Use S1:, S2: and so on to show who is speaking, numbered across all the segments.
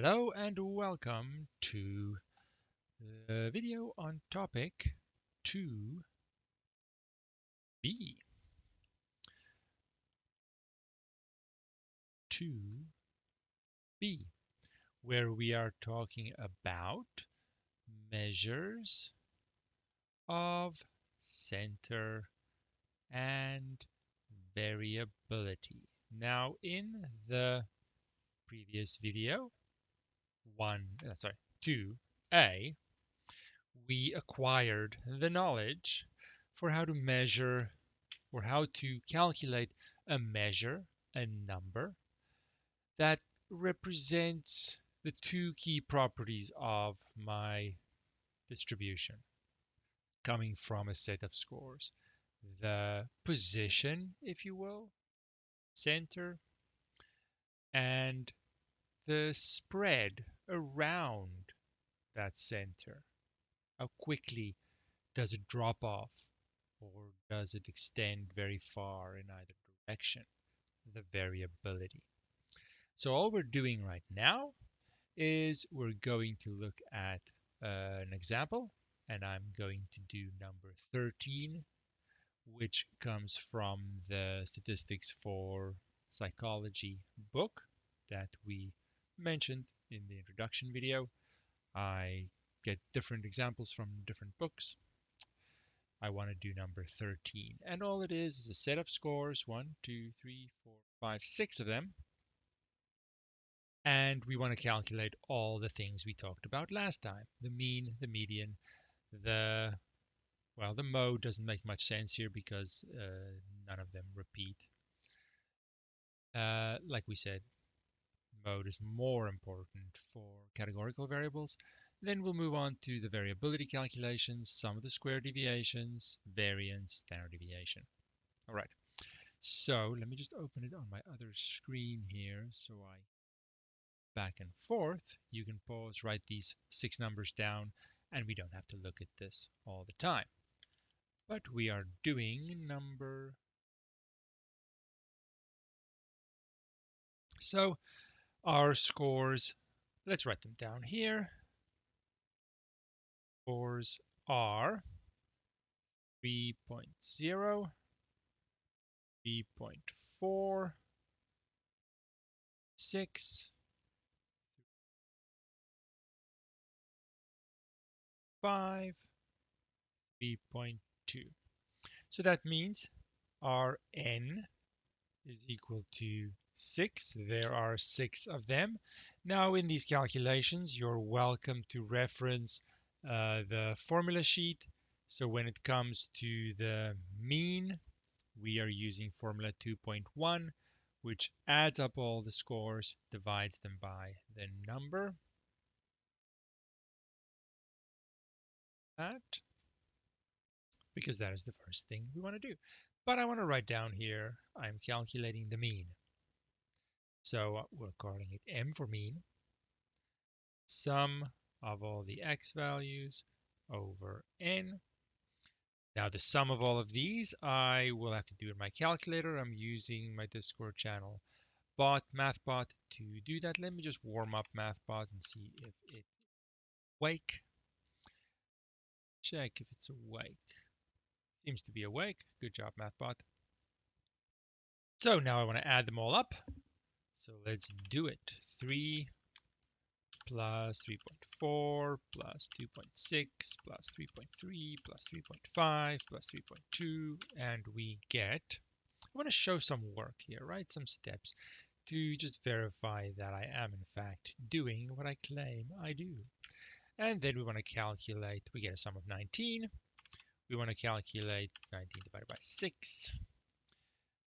S1: Hello and welcome to the video on topic 2b. 2b, where we are talking about measures of center and variability. Now, in the previous video, 2a, we acquired the knowledge for how to measure or how to calculate a measure, a number, that represents the two key properties of my distribution coming from a set of scores. The position, if you will, center, and the spread around that center. How quickly does it drop off, or does it extend very far in either direction? The variability. So all we're doing right now is we're going to look at an example, and I'm going to do number 13, which comes from the Statistics for Psychology book that we mentioned in the introduction video. I get different examples from different books. I want to do number 13, and all it is a set of scores, 1, 2, 3, 4, 5, 6 of them, and we want to calculate all the things we talked about last time. The mean, the median, the mode doesn't make much sense here because none of them repeat. Like we said, mode is more important for categorical variables. Then we'll move on to the variability calculations, sum of the square deviations, variance, standard deviation. All right, so let me just open it on my other screen here so I back and forth. You can pause, write these 6 numbers down, and we don't have to look at this all the time. But we are doing number. So our scores, let's write them down here. Scores are 3.0, 3.4, 6, 5, 3.2. So that means our n is equal to 6. There are 6 of them. Now in these calculations, you're welcome to reference the formula sheet. So when it comes to the mean, we are using formula 2.1, which adds up all the scores, divides them by the number. That, because that is the first thing we want to do. But I want to write down here, I'm calculating the mean. So we're calling it M for mean. Sum of all the x values over n. Now the sum of all of these, I will have to do in my calculator. I'm using my Discord channel MathBot to do that. Let me just warm up MathBot and see if it's awake. Check if it's awake. Seems to be awake. Good job, MathBot. So now I want to add them all up. So let's do it. 3 plus 3.4 plus 2.6 plus 3.3 plus 3.5 plus 3.2, and we get, I want to show some work here, right? Some steps to just verify that I am in fact doing what I claim I do. And then we want to calculate, we get a sum of 19. We want to calculate 19 divided by 6.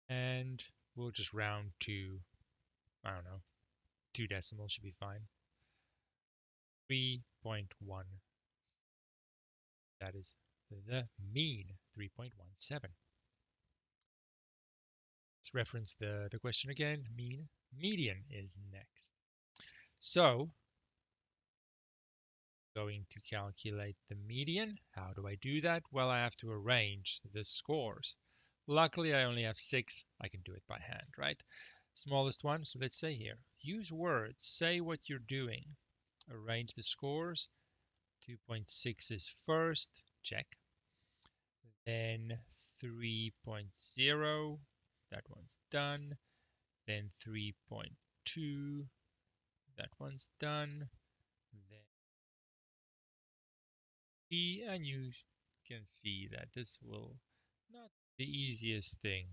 S1: And we'll just round to, I don't know, 2 decimals should be fine. 3.1. That is the mean, 3.17. Let's reference the question again. Mean. Median is next. So, going to calculate the median. How do I do that? Well, I have to arrange the scores. Luckily, I only have 6. I can do it by hand, right? Smallest one, so let's say here, Use words. Say what you're doing. Arrange the scores. 2.6 is first. Check. Then 3.0. That one's done. Then 3.2. That one's done. Then E, and you can see that this will not be the easiest thing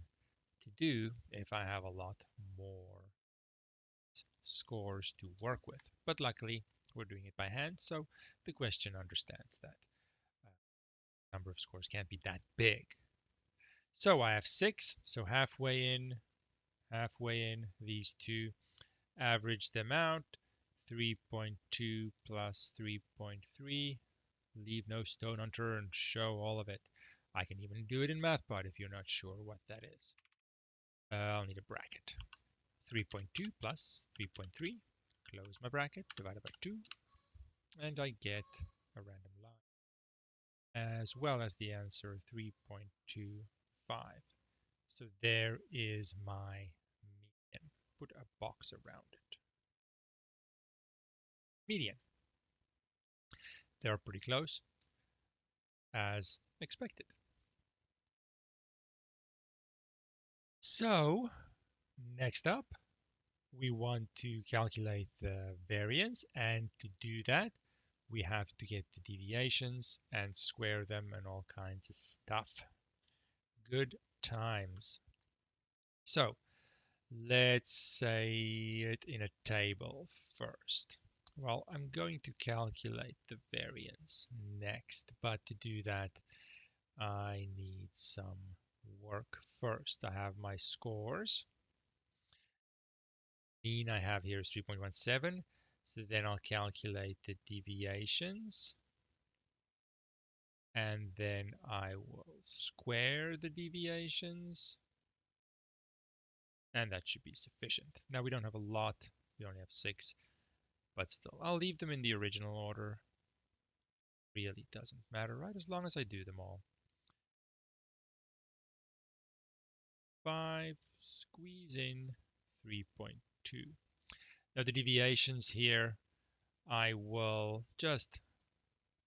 S1: to do if I have a lot more scores to work with. But luckily, we're doing it by hand, so the question understands that number of scores can't be that big. So I have 6, so halfway in, these two, average them out, 3.2 plus 3.3, leave no stone unturned, show all of it. I can even do it in MathBot if you're not sure what that is. I'll need a bracket. 3.2 plus 3.3, close my bracket, divided by 2, and I get a random line, as well as the answer 3.25. So there is my median. Put a box around it. Median. They're pretty close, as expected. So next up, we want to calculate the variance, and to do that, we have to get the deviations and square them and all kinds of stuff. Good times. So let's say it in a table first. Well, I'm going to calculate the variance next, but to do that, I need some work first. I have my scores. Mean I have here is 3.17. So then I'll calculate the deviations. And then I will square the deviations. And that should be sufficient. Now we don't have a lot. We only have 6. But still, I'll leave them in the original order. Really doesn't matter, right? As long as I do them all. 5, squeeze in 3.2. Now the deviations here, I will just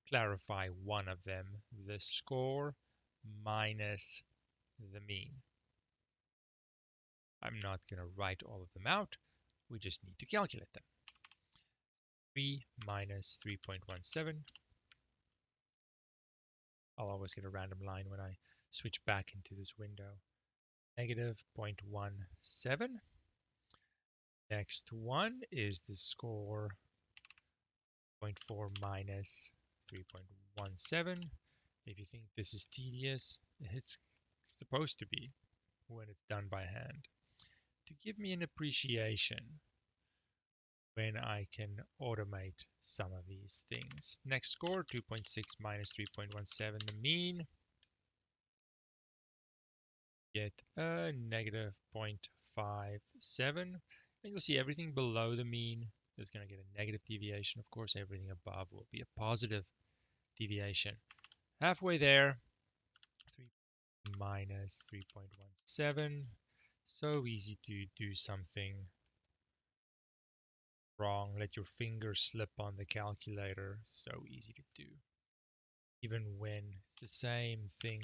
S1: clarify one of them, the score minus the mean. I'm not going to write all of them out. We just need to calculate them. 3 minus 3.17. I'll always get a random line when I switch back into this window. Negative 0.17. Next one is the score 0.4 minus 3.17. If you think this is tedious, it's supposed to be when it's done by hand. To give me an appreciation when I can automate some of these things. Next score, 2.6 minus 3.17, the mean. Get a negative 0.57. And you'll see everything below the mean is going to get a negative deviation. Of course, everything above will be a positive deviation. Halfway there, 3 minus 3.17. So easy to do something wrong. Let your finger slip on the calculator. So easy to do. Even when it's the same thing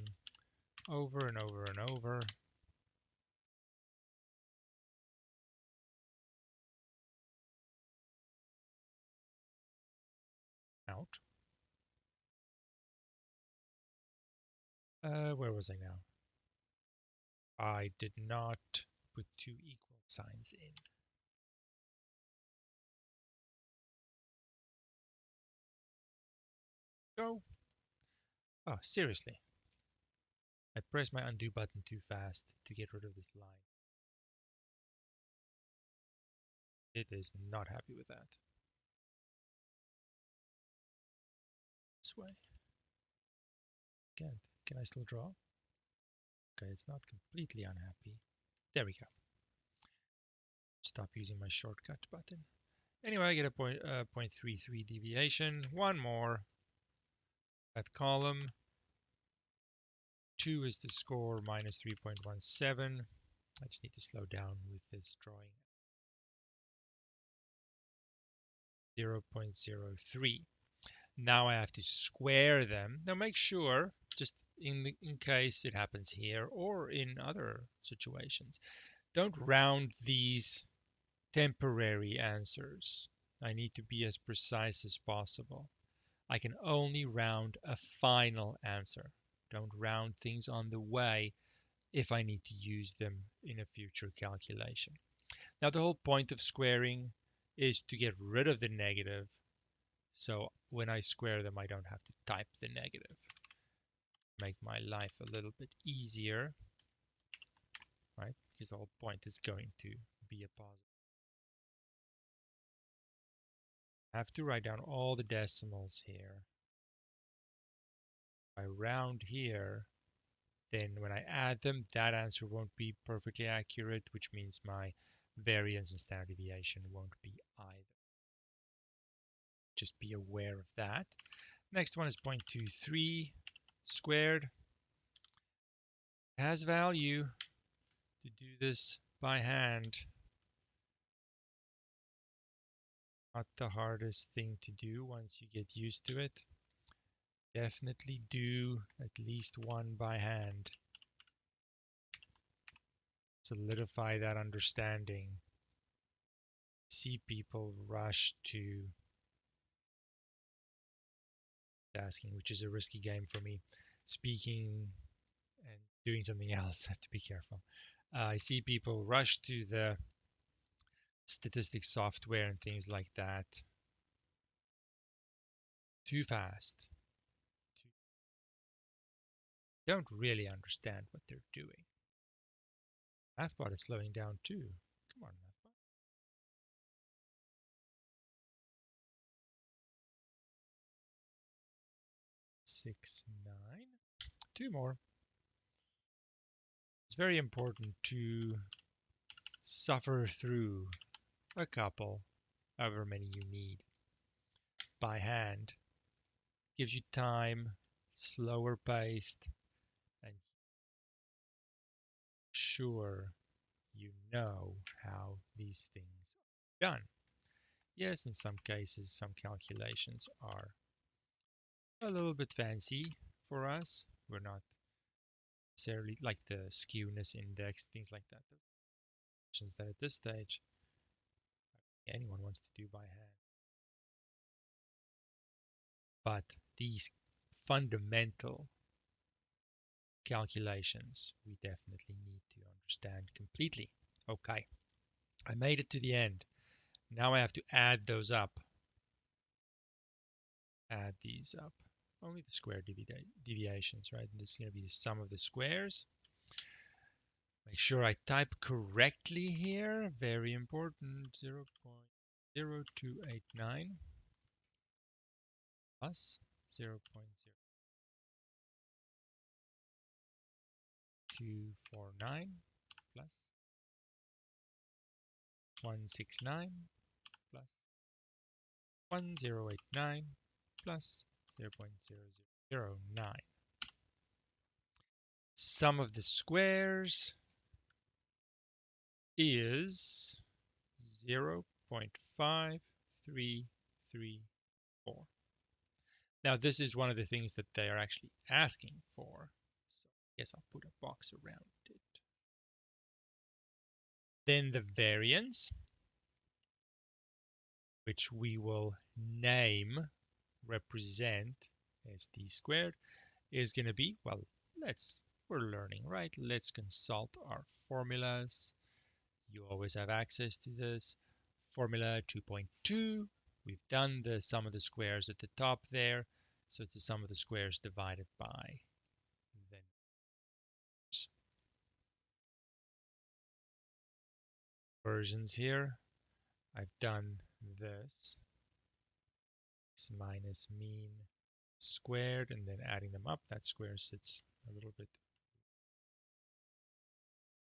S1: over and over and over. Out. Where was I now? I did not put two equal signs in. Go. Oh, seriously. I pressed my undo button too fast to get rid of this line. It is not happy with that. This way. Can I still draw? Okay, it's not completely unhappy. There we go. Stop using my shortcut button. Anyway, I get a 0.33 deviation. One more. That column. 2 is the score minus 3.17. I just need to slow down with this drawing. 0.03. Now I have to square them. Now make sure, just in case it happens here or in other situations, don't round these temporary answers. I need to be as precise as possible. I can only round a final answer. Don't round things on the way if I need to use them in a future calculation. Now, the whole point of squaring is to get rid of the negative. So when I square them, I don't have to type the negative. Make my life a little bit easier, right? Because the whole point is going to be a positive. I have to write down all the decimals here. If I round here, then when I add them, that answer won't be perfectly accurate, which means my variance and standard deviation won't be either. Just be aware of that. Next one is 0.23 squared. It has value to do this by hand. Not the hardest thing to do once you get used to it. Definitely do at least one by hand. Solidify that understanding. See people rush to asking, which is a risky game for me. Speaking and doing something else, I have to be careful. I see people rush to the statistics software and things like that too fast. Don't really understand what they're doing. MathBot is slowing down too. Come on, MathBot. 6, 9. Two more. It's very important to suffer through a couple, however many you need, by hand. Gives you time, slower paced, and sure you know how these things are done. Yes, in some cases, some calculations are a little bit fancy for us. We're not necessarily like the skewness index, things like that. That at this stage, anyone wants to do by hand. But these fundamental calculations, we definitely need to understand completely. Okay, I made it to the end. Now I have to add those up. Add these up. Only the square deviations, right? And this is going to be the sum of the squares. Make sure I type correctly here. Very important. 0.0289 plus 0.0249 plus 169 plus 1089 plus 0.0009. Sum of the squares is 0.5334. Now this is one of the things that they are actually asking for. So I guess I'll put a box around it. Then the variance, which we will name, represent as d squared, is going to be, well, we're learning, right? Let's consult our formulas. You always have access to this. Formula 2.2, we've done the sum of the squares at the top there. So it's the sum of the squares divided by the versions here. I've done this minus mean squared and then adding them up. That square sits a little bit.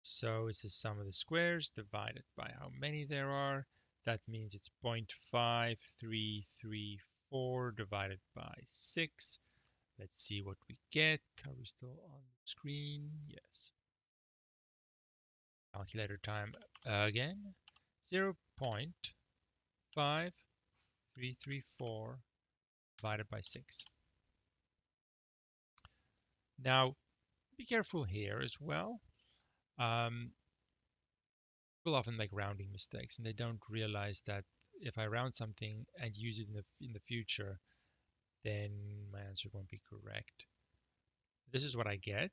S1: So it's the sum of the squares divided by how many there are. That means it's 0.5334 divided by 6. Let's see what we get. Are we still on the screen? Yes. Calculator time again. 0.5334 334 divided by 6. Now, be careful here as well. People often make rounding mistakes and they don't realize that if I round something and use it in the future, then my answer won't be correct. This is what I get.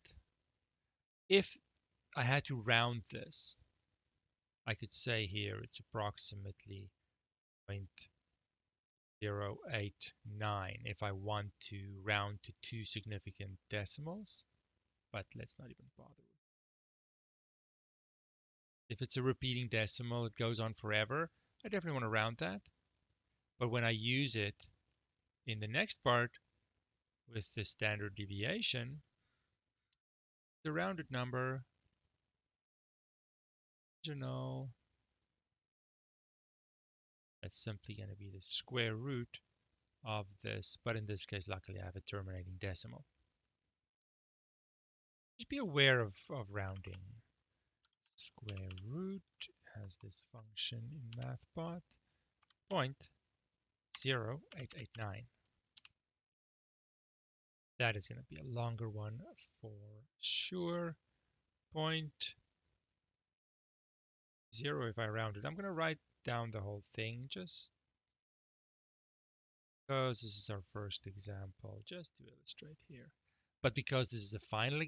S1: If I had to round this, I could say here it's approximately 0.089 if I want to round to two significant decimals, but let's not even bother. If it's a repeating decimal, it goes on forever. I definitely want to round that. But when I use it in the next part with the standard deviation, the rounded number, you know, that's simply going to be the square root of this. But in this case, luckily, I have a terminating decimal. Just be aware of rounding. Square root has this function in MathBot, 0.0889. That is going to be a longer one for sure. 0.0 if I round it. I'm going to write down the whole thing just because this is our first example, just to illustrate here. But because this is a final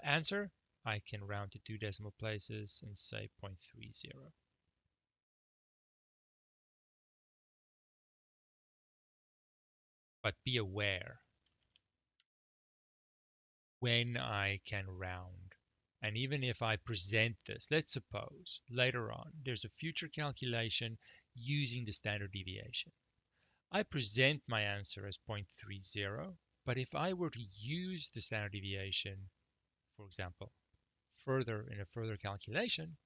S1: answer, I can round to two decimal places and say 0.30. But be aware when I can round. And even if I present this, let's suppose later on there's a future calculation using the standard deviation. I present my answer as 0.30, but if I were to use the standard deviation, for example, in a further calculation,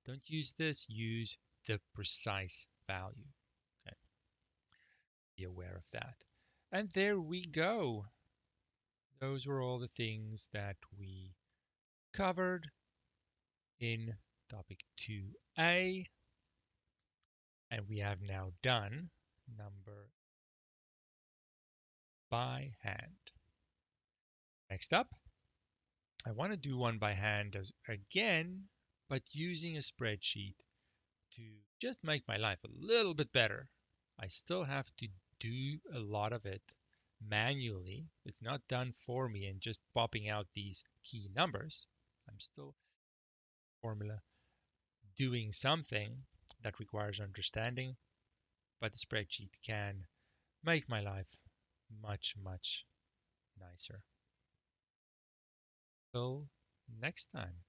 S1: don't use this, use the precise value. Okay. Be aware of that. And there we go. Those were all the things that we covered in topic 2a. And we have now done number by hand. Next up, I want to do one by hand again, but using a spreadsheet to just make my life a little bit better. I still have to do a lot of it manually. It's not done for me and just popping out these key numbers. I'm still formula doing something that requires understanding, but the spreadsheet can make my life much, much nicer. Till next time.